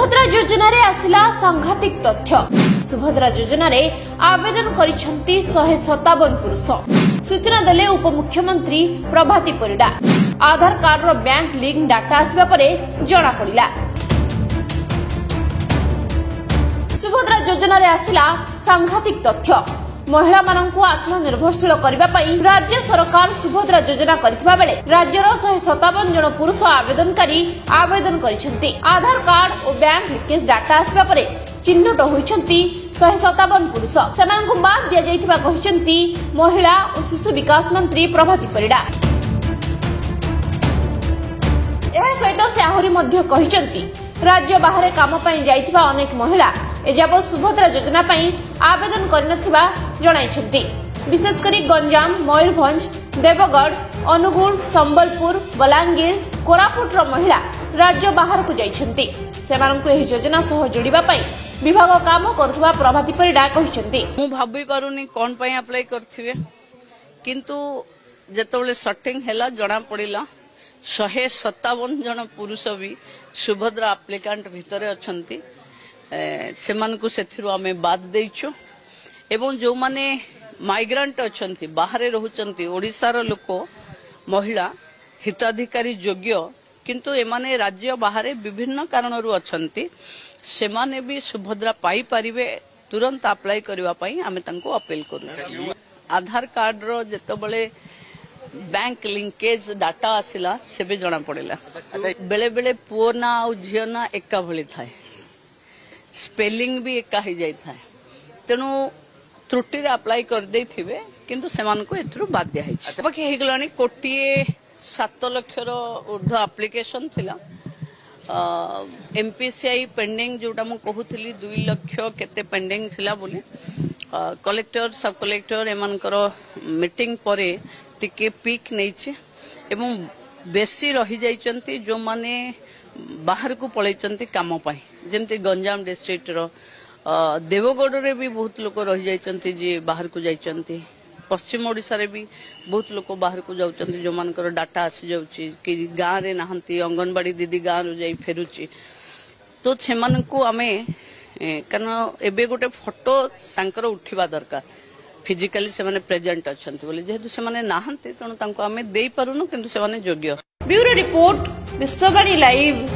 सुभद्रा योजना रे आसिला सांघातिक तथ्य। सुभद्रा योजना रे आवेदन करिसंती 157 पुरुष। सूचना देले उपमुख्यमंत्री प्रभाती परिडा। आधार कार्ड रो बैंक लिंक डाटा आसबा परे जणा पड़िला। सुभद्रा योजना रे आसिला सांघातिक तथ्य। महिला माननकु आत्मनिर्भरशील करबा पई राज्य सरकार सुभद्रा योजना करथिबा बेले राज्यर 157 जन पुरुष आवेदनकारी आवेदन करिसंती। आधार कार्ड और बैंक लिंकेज डाटा आसबा परे चिन्हट होइछंती 157 पुरुष। सेमानकु बाद दिया जाइथिबा कहिसंती महिला और शिशु विकास मंत्री प्रभाती परिडा। एहा सहित से आहुरी मध्य कहिसंती राज्य बाहर काम पई जाइथिबा अनेक महिला एजाबत सुभद्रा योजना पई आवेदन करनथिबा जणाइछंती। विशेष करी गंजाम, मयूरभंज, देवगढ़, अनुगुल, संबलपुर, बलांगीर, कोरापुट रो महिला राज्य बाहर को जाइछंती। सेमानकु एही योजना सह जोड़िबा पई विभाग काम करथुबा प्रभाती परिडा कहिसंती। मु भाबी पारुनी कोन पई अप्लाई करथिबे, किंतु जेतबेले सेटिंग हैला जणा पड़िला 157 जन पुरुष भी सुभद्रा एप्लिकेंट भितरे अछंती। सेमानकु सेथिरु आमे बाद देइछु एवं जो माने माइग्रेंट अछंती बाहरे रहउचंती ओडिसा रो लोक महिला हिताधिकारी योग्य किंतु एमाने राज्य बाहरे विभिन्न कारणरू अछंती सेमाने भी सुभद्रा पाई परिबे तुरंत अप्लाई करबा पई आमे तंको अपील करू। आधार कार्ड रो जेतबेले बैंक लिंकेज डाटा आसिला सेबे जणा पड़िला। बेले बेले पुओ ना और झियो ना एका भली थाए, स्पेलिंग भी एका ही जाई थाए। तेनु त्रुटि रे अप्लाई कर देई थिबे किंतु सेमान को एथरु बाद दिया है। बाकी हे गलानी कोटिए 7 लाख रो ऊर्ध्व एप्लीकेशन थिला। एमपीसीआई पेंडिंग जोटा मु कहूथिली 2 लाख केते पेंडिंग थिला बोली कलेक्टर सब कलेक्टर एमानकर मीटिंग परे टिके पीक नैछि एवं बेसी रही जाइचंती जो माने बाहर को पळैचंती काम पाई। जेमती गंजाम डिस्ट्रिक्ट रो देवगढ़ रे भी बहुत लोक रही जाइचंती जे बाहर को जाइचंती। पश्चिम ओडिसा रे भी बहुत लोक बाहर को जाउचंती जो मानकर डाटा आसी जाउची कि गां रे नाहंती अंगनवाड़ी दीदी गां रो जाई फेरुची। तो सेमान को आमे कारण एबे गोटे फोटो तांकर उठिबा दरकार फिजिकली से माने प्रेजेंट अछंती बोले जेहेतु से माने नाहंती तणु तांको आमे देई पारुनु किंतु से माने योग्य। Bureau report Vishwavani live.